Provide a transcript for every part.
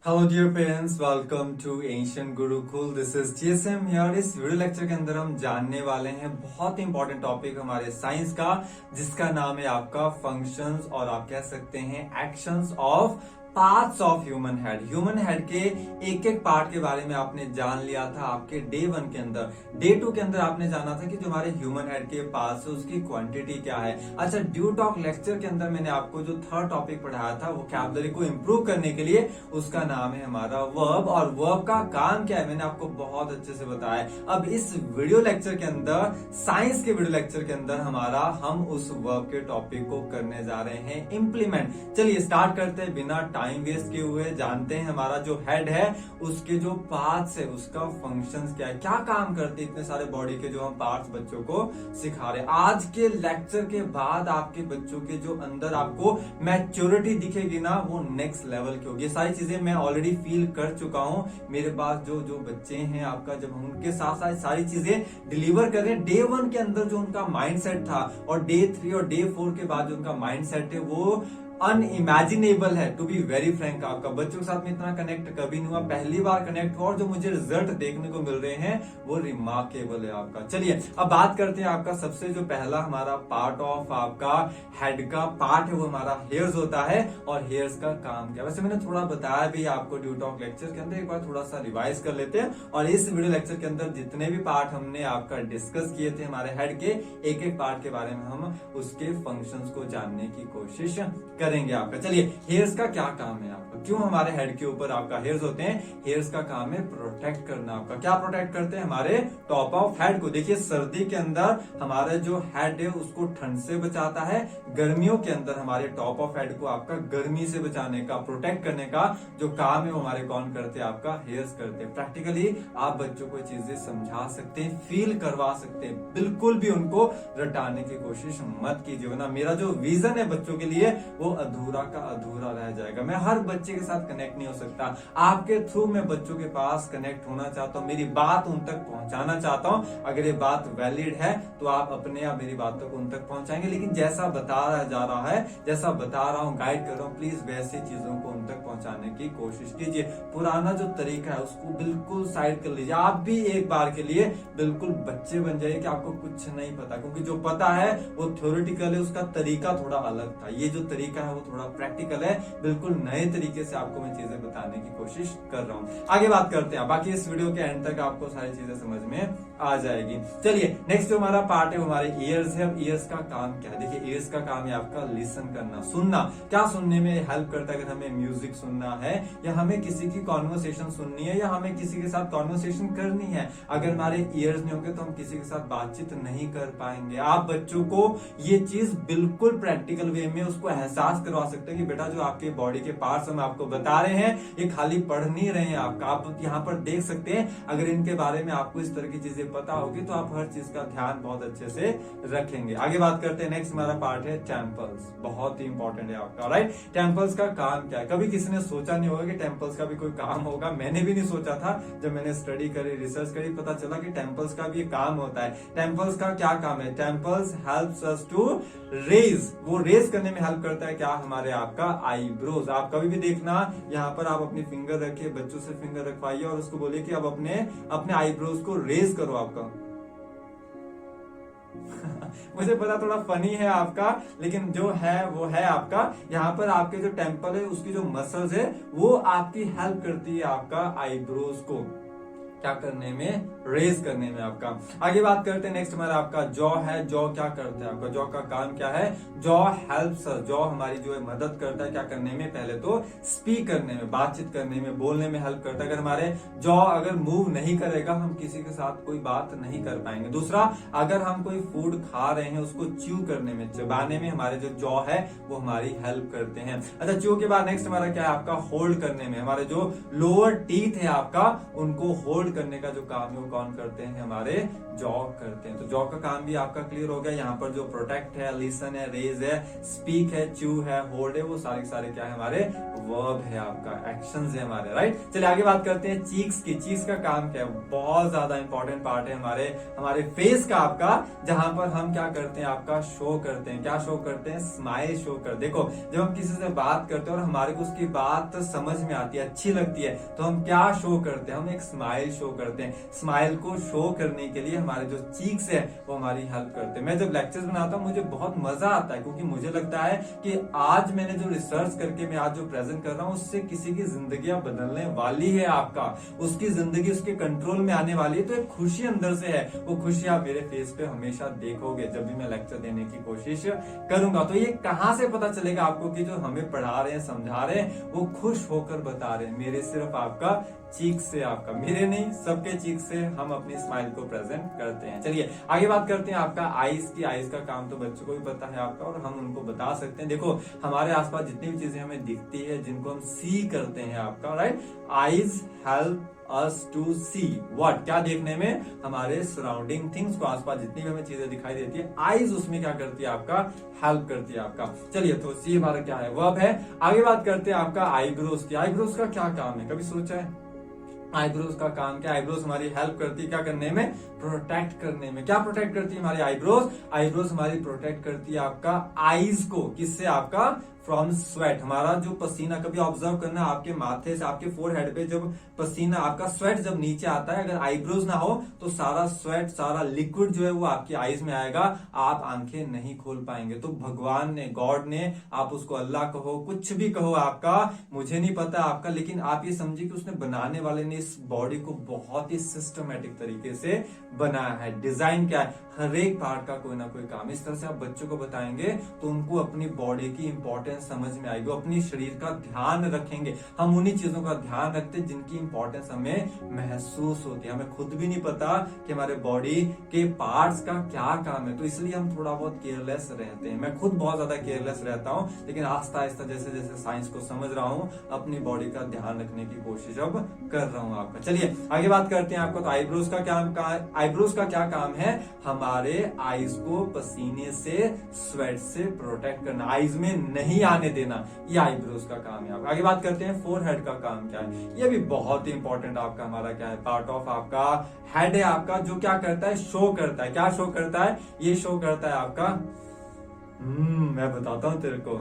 Hello dear parents, welcome to ancient Gurukul. This is GSM here. इस video lecture के अंदर हम जानने वाले हैं बहुत इंपॉर्टेंट टॉपिक हमारे साइंस का, जिसका नाम है आपका फंक्शंस और आप कह सकते हैं actions of parts of human head. Human head के एक एक पार्ट के बारे में आपने जान लिया था आपके डे 1 के अंदर। डे 2 के अंदर आपने जाना था कि जो हमारे ह्यूमन हेड के पार्ट्स है उसकी क्वांटिटी क्या है। अच्छा, ड्यू टॉक लेक्चर के अंदर मैंने आपको जो थर्ड टॉपिक पढ़ाया था वोकैबुलरी को इंप्रूव करने के लिए, उसका नाम है हमारा वर्ब। और वर्ब का काम क्या है मैंने आपको बहुत अच्छे से बताया। अब इस वीडियो लेक्चर के अंदर, साइंस के वीडियो लेक्चर के अंदर हम उस वर्ब के टॉपिक को करने जा रहे हैं इम्प्लीमेंट। चलिए स्टार्ट करते हैं बिना टाइम वेस्ट किए हुए। जानते हैं हमारा जो हेड है उसके जो पार्ट्स है उसका फंक्शंस क्या है, क्या काम करते हैं इतने सारे बॉडी के जो हम पार्ट्स बच्चों को सिखा रहे हैं। आज के लेक्चर के बाद आपके बच्चों के जो अंदर आपको मैच्योरिटी दिखेगी ना, वो नेक्स्ट लेवल की होगी। ये सारी चीजें मैं ऑलरेडी फील कर चुका हूं। मेरे पास जो जो बच्चे हैं आपका, जब हम उनके साथ साथ सारी चीजें डिलीवर कर रहे हैं, डे 1 के अंदर जो उनका माइंडसेट था और डे 3 और डे 4 के बाद जो उनका माइंडसेट है वो अनइमेजिनेबल है। टू बी वेरी फ्रैंक, आपका बच्चों के साथ में इतना कनेक्ट कभी नहीं हुआ, पहली बार कनेक्ट हुआ और जो मुझे रिजल्ट देखने को मिल रहे हैं वो रिमार्केबल है आपका। चलिए अब बात करते हैं आपका सबसे जो पहला हमारा पार्ट ऑफ आपका हेड का पार्ट है वो हमारा हेयर्स होता है। और हेयर्स का काम क्या, वैसे मैंने थोड़ा बताया भी आपको ड्यू टॉक लेक्चर के अंदर, एक बार थोड़ा सा रिवाइज कर लेते हैं। और इस वीडियो लेक्चर के अंदर जितने भी पार्ट हमने आपका डिस्कस किए थे हमारे हेड के, एक एक पार्ट के बारे में हम उसके फंक्शंस को जानने की कोशिश करेंगे आपका। चलिए हेयर्स का क्या काम है आपका, क्यों हमारे हेड के ऊपर आपका हेयर्स होते हैं। हेयर्स का काम है प्रोटेक्ट करना आपका। क्या प्रोटेक्ट करते हैं, हमारे टॉप ऑफ हेड को। देखिए सर्दी के अंदर हमारा जो हेड है उसको ठंड से बचाता है, गर्मियों के अंदर हमारे टॉप ऑफ हेड को आपका गर्मी से बचाने का, प्रोटेक्ट करने का जो काम है वो हमारे कौन करते हैं, आपका हेयर्स करते हैं। प्रैक्टिकली आप बच्चों को चीजें समझा सकते हैं, फील करवा सकते हैं, बिल्कुल भी उनको रटाने की कोशिश मत कीजिए, वरना मेरा जो विजन है बच्चों के लिए वो अधूरा का अधूरा रह जाएगा। मैं हर बच्चे के साथ कनेक्ट नहीं हो सकता, आपके थ्रू मैं बच्चों के पास कनेक्ट होना चाहता हूँ, मेरी बात उन तक पहुंचाना चाहता हूँ। अगर ये बात वैलिड है तो आप अपने आप मेरी बातों को उन तक पहुंचाएंगे। लेकिन जैसा बताया जा रहा है, जैसा बता रहा हूँ, गाइड कर रहा हूँ, प्लीज वैसी चीजों को उन तक पहुंचाने की कोशिश कीजिए। पुराना जो तरीका है उसको बिल्कुल साइड कर लीजिए। आप भी एक बार के लिए बिल्कुल बच्चे बन जाइए कि आपको कुछ नहीं पता, क्योंकि जो पता है वो थ्योरेटिकल है, उसका तरीका थोड़ा अलग था। ये जो तरीका है वो थोड़ा प्रैक्टिकल है, बिल्कुल नए तरीके से आपको मैं चीजें बताने की कोशिश कर रहा हूँ। आगे बात करते हैं, बाकी इस वीडियो के एंड तक आपको सारी चीजें समझ में आ जाएगी। चलिए नेक्स्ट जो हमारा पार्ट है वो हमारे ईयर्स है। अब ईयर्स का काम क्या है, देखिए ईयर्स का काम है आपका लिसन करना, सुनना। क्या सुनने में हेल्प करता है, अगर हमें म्यूजिक सुनना है या हमें किसी की कॉन्वर्सेशन सुननी है या हमें किसी के साथ कॉन्वर्सेशन करनी है, अगर हमारे ईयर्स नहीं होंगे तो हम किसी के साथ बातचीत नहीं कर पाएंगे। आप बच्चों को ये चीज बिल्कुल प्रैक्टिकल वे में उसको एहसास करवा सकते हैं कि बेटा जो आपके बॉडी के पार्ट्स हम आपको बता रहे हैं ये खाली पढ़ नहीं रहे हैं आपका, आप यहाँ पर देख सकते हैं। अगर इनके बारे में आपको इस तरह की चीजें पता होगी तो आप हर चीज का ध्यान बहुत अच्छे से रखेंगे। आगे बात करते हैं, नेक्स्ट हमारा पार्ट है टेम्पल्स, बहुत ही इंपॉर्टेंट है आपका, राइट। टेम्पल्स का काम क्या है, कभी किसी ने सोचा नहीं होगा कि टेम्पल्स का भी कोई काम होगा। मैंने भी नहीं सोचा था, जब मैंने स्टडी करी, रिसर्च करी, पता चला कि टेम्पल्स का भी काम होता है। टेम्पल्स का क्या काम है, temples helps us to raise, वो रेज करने में हेल्प करता है क्या, हमारे आपका आईब्रोज। आप कभी भी देखना, यहाँ पर आप अपनी फिंगर रखिए, बच्चों से फिंगर रखवाइए और उसको बोलिए कि अब अपने आईब्रोज को रेज करो आपका। मुझे पता थोड़ा फनी है आपका, लेकिन जो है वो है आपका। यहाँ पर आपके जो टेम्पल है उसकी जो मसल्स है वो आपकी हेल्प करती है आपका आईब्रोज को क्या करने में, रेज करने में आपका। आगे बात करते हैं, नेक्स्ट हमारा आपका जॉ है। जॉ क्या करता है आपका, जॉ का काम क्या है, जॉ हेल्प्स अस, जॉ हमारी जो है मदद करता है क्या करने में, पहले तो स्पीक करने में, बातचीत करने में, बोलने में हेल्प करता है। अगर हमारे जॉ अगर मूव नहीं करेगा हम किसी के साथ कोई बात नहीं कर पाएंगे। दूसरा, अगर हम कोई फूड खा रहे हैं उसको च्यू करने में, चबाने में हमारे जो जॉ है वो हमारी हेल्प करते हैं। अच्छा, च्यू के बाद नेक्स्ट हमारा क्या है आपका, होल्ड करने में, हमारे जो लोअर टीथ है आपका उनको होल्ड करने का जो काम है वो कौन करते हैं, हमारे जॉ करते हैं। तो जॉ का काम भी आपका क्लियर हो गया। यहाँ पर जो प्रोटेक्ट है, लिसन है, रेज है, स्पीक है, च्यू है, होल्ड है, वो सारे सारे क्या है, हमारे वर्ब है, आपका एक्शंस है हमारे, राइट। चलिए आगे बात करते हैं चीक्स की। चीक्स का काम क्या है, बहुत ज्यादा इंपॉर्टेंट पार्ट है हमारे फेस का आपका, जहां पर हम क्या करते हैं, आपका शो करते हैं। क्या शो करते हैं, स्माइल शो कर। देखो जब हम किसी से बात करते हैं और हमारे को उसकी बात समझ में आती है, अच्छी लगती है, तो हम क्या शो करते हैं, हम एक स्माइल शो करते हैं। स्माइल को शो करने के लिए हमारे जो चीक्स है वो हमारी हेल्प करते हैं। मैं जब लेक्चर्स बनाता हूँ मुझे बहुत मजा आता है, क्योंकि मुझे लगता है कि आज मैंने जो रिसर्च करके मैं आज जो प्रेजेंट कर रहा हूँ उससे किसी की जिंदगी बदलने वाली है, आपका उसकी जिंदगी उसके कंट्रोल में आने वाली है। तो एक खुशी अंदर से है, वो खुशी आप मेरे फेस पे हमेशा देखोगे जब भी मैं लेक्चर देने की कोशिश करूंगा। तो ये कहां से पता चलेगा आपको कि जो हमें पढ़ा रहे हैं, समझा रहे हैं, वो खुश होकर बता रहे हैं। मेरे सिर्फ आपका चीक से, आपका मेरे नहीं, सबके चीक से हम अपनी स्माइल को प्रेजेंट करते हैं। चलिए आगे बात करते हैं आपका आईज की। आईज का काम तो बच्चों को भी पता है आपका, और हम उनको बता सकते हैं। देखो हमारे आसपास जितनी भी चीजें हमें दिखती है, जिनको हम सी करते हैं आपका, right. Eyes help us to see what, क्या देखने में, हमारे सराउंडिंग थिंग्स को, आसपास जितनी भी हमें चीजें दिखाई देती है, आईज उसमें क्या करती है, आपका हेल्प करती है आपका। चलिए तो सी हमारा क्या है, वर्ब है। आगे बात करते हैं आपका आईब्रोज की। आईब्रोज का क्या काम है, कभी सोचा है आईब्रोज का काम क्या? आईब्रोज हमारी हेल्प करती है क्या करने में, प्रोटेक्ट करने में। क्या प्रोटेक्ट करती है हमारी आईब्रोज? आईब्रोज हमारी प्रोटेक्ट करती है आपका आईज को, किससे, आपका फ्रॉम स्वेट। हमारा जो पसीना, कभी ऑब्जर्व करना आपके माथे से, आपके फोरहेड पे जब पसीना, आपका स्वेट जब नीचे आता है, अगर आईब्रोज ना हो तो सारा स्वेट, सारा लिक्विड जो है वो आपकी आईज में आएगा, आप आंखें नहीं खोल पाएंगे। तो भगवान ने, गॉड ने, आप उसको अल्लाह कहो, कुछ भी कहो आपका, मुझे नहीं पता आपका, लेकिन आप ये समझिए कि उसने बनाने वाले ने इस बॉडी को बहुत ही सिस्टमेटिक तरीके से बनाया है। डिजाइन क्या है, हर एक पार्ट का कोई ना कोई काम। इस तरह से आप बच्चों को बताएंगे तो उनको अपनी बॉडी की इंपॉर्टेंस समझ में आएगी, अपनी शरीर का ध्यान रखेंगे। हम उन्हीं चीजों का ध्यान रखते हैं जिनकी इंपॉर्टेंस हमें महसूस होती है। हमें खुद भी नहीं पता कि हमारे बॉडी के पार्ट्स का क्या काम है, तो इसलिए हम थोड़ा बहुत केयरलेस रहते हैं। मैं खुद बहुत ज्यादा केयरलेस रहता हूं, लेकिन आस्ता आस्ता जैसे जैसे साइंस को समझ रहा हूं, अपनी बॉडी का ध्यान रखने की कोशिश अब कर रहा हूं आपका। चलिए आगे बात करते हैं आपको। तो आईब्रोज का क्या, आईब्रोज का क्या काम है, हमारे आईज को पसीने से, स्वेट से प्रोटेक्ट करना, आईज में नहीं आने देना, ये आईब्रोज का काम है। आगे बात करते हैं फोरहेड का काम क्या है। ये भी बहुत ही इंपॉर्टेंट आपका, हमारा क्या है, पार्ट ऑफ आपका हेड है आपका, जो क्या करता है, शो करता है। क्या शो करता है, ये शो करता है आपका, मैं बताता हूं तेरे को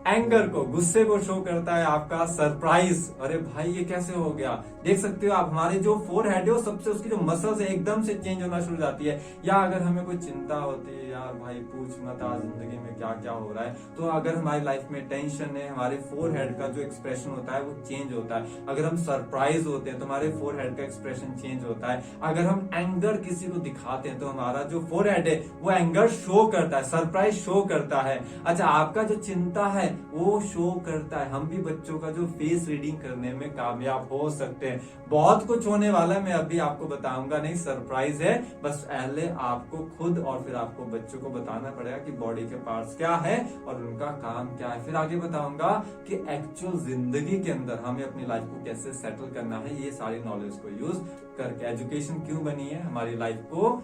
एंगर को, गुस्से को शो करता है आपका सरप्राइज। अरे भाई ये कैसे हो गया, देख सकते हो आप, हमारे जो फोरहेड है वो सबसे, उसकी जो मसल्स है एकदम से चेंज होना शुरू हो जाती है। या अगर हमें कोई चिंता होती है, यार भाई पूछ मत आज जिंदगी में क्या क्या हो रहा है, तो अगर हमारी लाइफ में टेंशन है, हमारे फोरहेड का जो एक्सप्रेशन होता है वो चेंज होता है। अगर हम सरप्राइज होते हैं तो हमारे फोरहेड का एक्सप्रेशन चेंज होता है। अगर हम एंगर किसी को दिखाते हैं तो हमारा जो फोरहेड है वो एंगर शो करता है, सरप्राइज शो करता है। अच्छा, आपका जो चिंता है वो शो करता है। हम भी बच्चों का जो फेस रीडिंग करने में कामयाब हो सकते हैं। बहुत कुछ होने वाला है, मैं अभी आपको बताऊंगा नहीं, सरप्राइज है। बस पहले आपको खुद और फिर आपको बच्चों को बताना पड़ेगा कि बॉडी के पार्ट्स क्या है और उनका काम क्या है। फिर आगे बताऊंगा कि एक्चुअल जिंदगी के अंदर हमें अपनी लाइफ को कैसे सेटल करना है, ये सारी नॉलेज को यूज करके। एजुकेशन क्यों बनी है, हमारी लाइफ को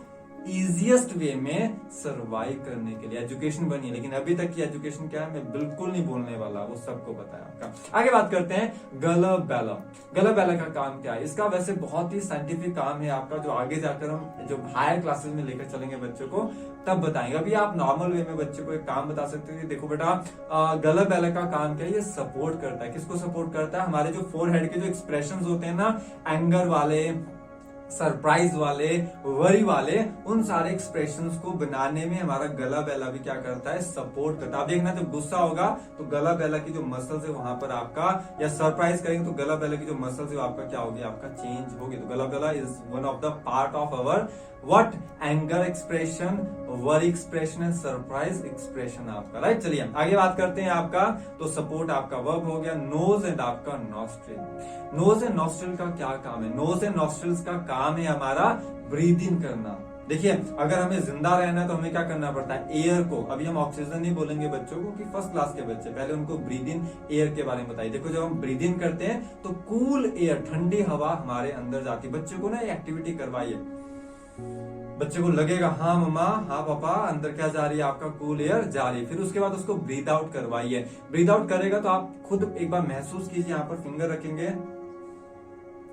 इजिएस्ट वे में सरवाइव करने के लिए एजुकेशन बनी है। लेकिन अभी तक की एजुकेशन क्या है मैं बिल्कुल नहीं बोलने वाला, वो सबको पता है आपका। आगे बात करते हैं गला बेला। गला बेला का काम क्या है, इसका वैसे बहुत ही साइंटिफिक काम है आपका, जो आगे जाकर हम जो हायर क्लासेस में लेकर चलेंगे बच्चों को तब बताएंगे। अभी आप नॉर्मल वे में बच्चे को एक काम बता सकते हैं। देखो बेटा, गला बेला का काम क्या है, ये सपोर्ट करता है। किसको सपोर्ट करता है, हमारे जो फोरहेड के जो एक्सप्रेशंस होते हैं ना, एंगर वाले, सरप्राइज वाले, वरी वाले, उन सारे एक्सप्रेशंस को बनाने में हमारा गला बेला भी क्या करता है, सपोर्ट करता है। आप देखना जब गुस्सा होगा तो गला बेला की जो मसल्स है वहां पर आपका, या सरप्राइज करेंगे तो गला बेला की जो मसल्स है वो आपका क्या होगी, आपका चेंज होगी। तो गला बेला is one of the part of our what, anger expression, worry expression and surprise expression आपका, राइट। चलिए आगे बात करते हैं आपका। तो सपोर्ट आपका वर्ब हो गया। नोज एंड आपका नॉस्ट्रिल। नोज एंड नॉस्ट्रिल का क्या काम है, नोज एंड नॉस्ट्रिल्स का काम है हमारा ब्रीद इन करना। देखिए, अगर हमें जिंदा रहना है तो हमें क्या करना पड़ता है, एयर को, अभी हम ऑक्सीजन नहीं बोलेंगे बच्चों को कि फर्स्ट क्लास के बच्चे, पहले उनको ब्रीद इन एयर के बारे में बताइए। देखो, जब हम ब्रीद इन करते हैं तो कूल एयर, ठंडी हवा हमारे अंदर जाती है। बच्चे को ना एक्टिविटी करवाइए, बच्चे को लगेगा हाँ मम्मा, हाँ पापा, अंदर क्या जा रही है, आपका कूल एयर जा रही है। फिर उसके बाद उसको ब्रीद आउट करवाइए। ब्रीद आउट करेगा तो आप खुद एक बार महसूस कीजिए, यहाँ पर फिंगर रखेंगे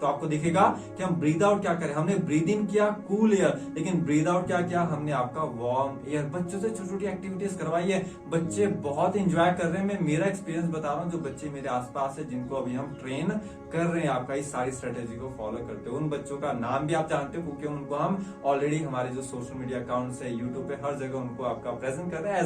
तो आपको दिखेगा कि हम ब्रीद आउट क्या करें। हमने ब्रीद इन किया कूल एयर, लेकिन ब्रीद आउट क्या किया हमने, आपका वार्म एयर। बच्चों से छोटी छोटी एक्टिविटीज करवाइए, बच्चे बहुत इंजॉय कर रहे हैं। मैं मेरा एक्सपीरियंस बता रहा हूँ, जो बच्चे मेरे आसपास है जिनको अभी हम ट्रेन कर रहे हैं आपका इस सारी स्ट्रेटेजी को फॉलो करते हो, उन बच्चों का नाम भी आप जानते हो क्योंकि उनको हम ऑलरेडी हमारे जो सोशल मीडिया अकाउंट्स है, यूट्यूब पे हर जगह उनको आपका प्रेजेंट कर रहे हैं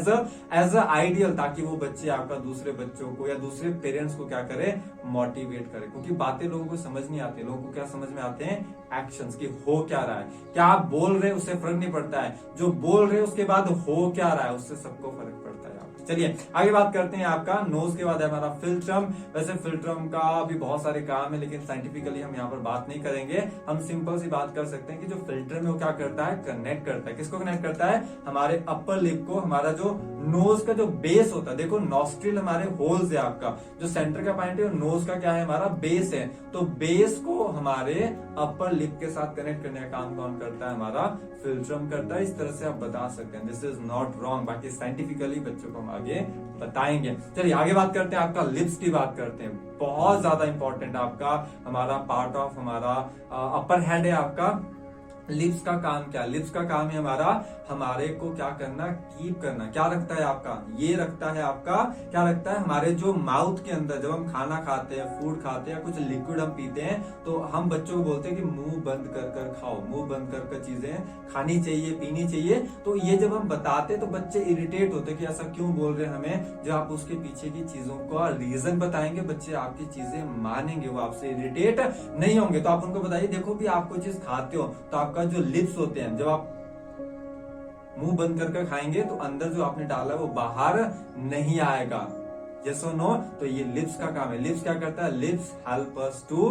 एज अ आइडियल, ताकि वो बच्चे आपका दूसरे बच्चों को या दूसरे पेरेंट्स को क्या करे, मोटिवेट करे। क्योंकि बातें लोगों को समझ नहीं आती, लोगों को क्या समझ में आते हैं, एक्शंस की हो क्या रहा है। क्या आप बोल रहे हैं उससे फर्क नहीं पड़ता है, जो बोल रहे हैं उसके बाद हो क्या रहा है उससे सबको फर्क पड़ता है। चलिए आगे बात करते हैं। आपका नोज के बाद है हमारा फिल्ट्रम। वैसे फिल्ट्रम का भी बहुत सारे काम है, लेकिन साइंटिफिकली हम यहाँ पर बात नहीं करेंगे। हम सिंपल सी बात कर सकते हैं कि जो फिल्टर में वो क्या करता है, कनेक्ट करता है। किसको कनेक्ट करता है, हमारे अपर लिप को, हमारा जो नोज का जो बेस होता है। देखो, नॉस्ट्रिल हमारे होल्स है, आपका जो सेंटर का पॉइंट है, नोज का क्या है, हमारा बेस है। तो बेस को हमारे अपर लिप के साथ कनेक्ट करने का काम कौन करता है, हमारा फिल्ट्रम करता है। इस तरह से आप बता सकते हैं, दिस इज नॉट रॉन्ग। बाकी साइंटिफिकली बच्चों को हम आगे बताएंगे। चलिए आगे बात करते हैं, आपका लिप्स की बात करते हैं। बहुत ज्यादा इंपॉर्टेंट आपका हमारा पार्ट ऑफ हमारा अपर हेड है आपका। लिप्स का काम क्या, लिप्स का काम है हमारे को क्या करना, कीप करना। क्या रखता है आपका, ये रखता है आपका, क्या रखता है, हमारे जो माउथ के अंदर जब हम खाना खाते हैं, फूड खाते हैं, कुछ लिक्विड हम पीते हैं, तो हम बच्चों को बोलते हैं कि मुंह बंद कर कर खाओ, मुंह बंद कर कर चीजें खानी चाहिए, पीनी चाहिए। तो ये जब हम बताते तो बच्चे इरिटेट होते कि ऐसा क्यों बोल रहे हैं हमें। जब आप उसके पीछे की चीजों का रीजन बताएंगे, बच्चे आपकी चीजें मानेंगे, वो आपसे इरिटेट नहीं होंगे। तो आप उनको बताइए, देखो भी आप कोई चीज खाते हो तो आपका जो लिप्स होते हैं, जब आप मुंह बंद करके खाएंगे तो अंदर जो आपने डाला है वो बाहर नहीं आएगा। यस और नो। तो ये लिप्स का काम है। लिप्स क्या करता है, lips help us to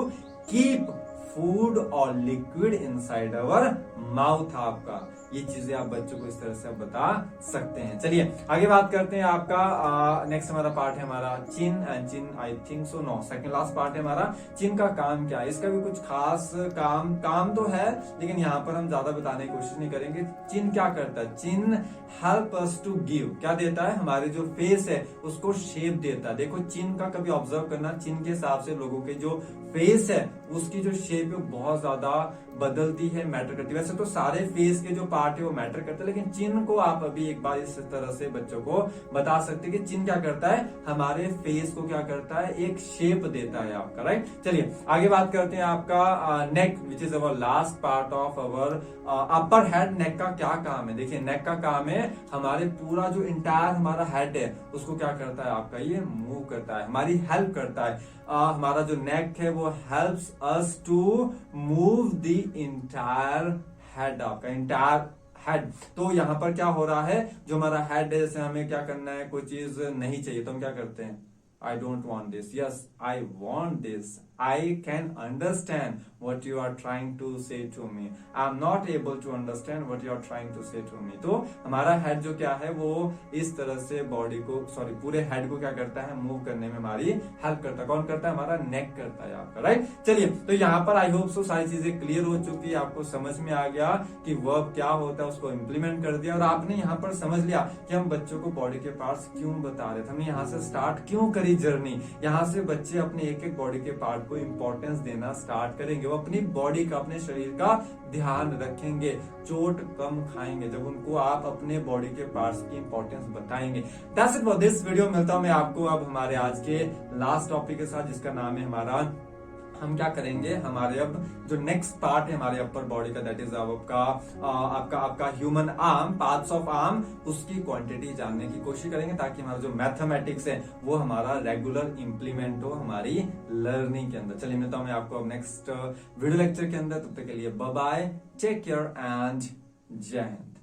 keep food और लिक्विड इनसाइड अवर माउथ। आपका ये चीजें आप बच्चों को इस तरह से आप बता सकते हैं। चलिए आगे बात करते हैं। आपका नेक्स्ट हमारा पार्ट है हमारा chin. And chin I think so no, second last part है हमारा। चिन का काम क्या है, इसका भी कुछ खास काम तो है, लेकिन यहाँ पर हम ज्यादा बताने की कोशिश नहीं करेंगे। चिन क्या करता है, चिन हेल्प अस टू गिव, क्या देता है, हमारे जो फेस है उसको शेप देता है। देखो, चिन का कभी ऑब्जर्व करना, चिन के हिसाब से लोगों के जो फेस है उसकी जो शेप है बहुत ज्यादा बदलती है, मैटर करती है। वैसे तो सारे फेस के जो पार्ट है वो मैटर करते हैं, लेकिन चिन को आप अभी एक बार इस तरह से बच्चों को बता सकते हैं कि चिन क्या करता है, हमारे फेस को क्या करता है, एक शेप देता है आपका, राइट। चलिए आगे बात करते हैं। आपका neck which is our last part of our upper head. Neck का क्या काम है, देखिए नेक का काम है हमारे पूरा जो इंटायर हमारा हेड है उसको क्या करता है आपका, ये मूव करता है, हमारी हेल्प करता है। हमारा जो नेक है वो helps us to move the entire head, आपका इंटायर हेड। तो यहाँ पर क्या हो रहा है, जो हमारा हेड है, जैसे हमें क्या करना है, कोई चीज नहीं चाहिए तो हम क्या करते हैं, I don't want this. Yes, I want this. I can understand what you are trying to say to me. I am not able to understand what you are trying to say to me. तो हमारा head जो क्या है वो इस तरह से body को, सॉरी पूरे हेड को क्या करता है, मूव करने में हमारी हेल्प करता है। कौन करता है, हमारा नेक करता है आपका, राइट। चलिए तो यहाँ पर आई होप सो सारी चीजें क्लियर हो चुकी है, आपको समझ में आ गया कि वर्ब क्या होता है, उसको इम्प्लीमेंट कर दिया और आपने यहाँ पर समझ लिया कि हम बच्चों को बॉडी के पार्ट्स क्यों बता रहे थे, हमने यहाँ से स्टार्ट क्यों करी जर्नी। यहाँ से बच्चे अपने एक एक बॉडी के पार्ट को इंपॉर्टेंस देना स्टार्ट करेंगे, वो अपनी बॉडी का, अपने शरीर का ध्यान रखेंगे, चोट कम खाएंगे जब उनको आप अपने बॉडी के पार्ट्स की इंपॉर्टेंस बताएंगे। That's it for this video. मिलता हूं मैं आपको अब हमारे आज के लास्ट टॉपिक के साथ, जिसका नाम है हमारा, हम क्या करेंगे, हमारे अब जो नेक्स्ट पार्ट है हमारे अपर बॉडी का, दैट इज आपका human arm, parts of arm, उसकी क्वांटिटी जानने की कोशिश करेंगे ताकि हमारा जो मैथमेटिक्स है वो हमारा रेगुलर इंप्लीमेंट हो हमारी लर्निंग के अंदर। चलिए मिलता हूं मैं आपको अब नेक्स्ट वीडियो लेक्चर के अंदर, तब तक के लिए bye bye, take care and जय हिंद।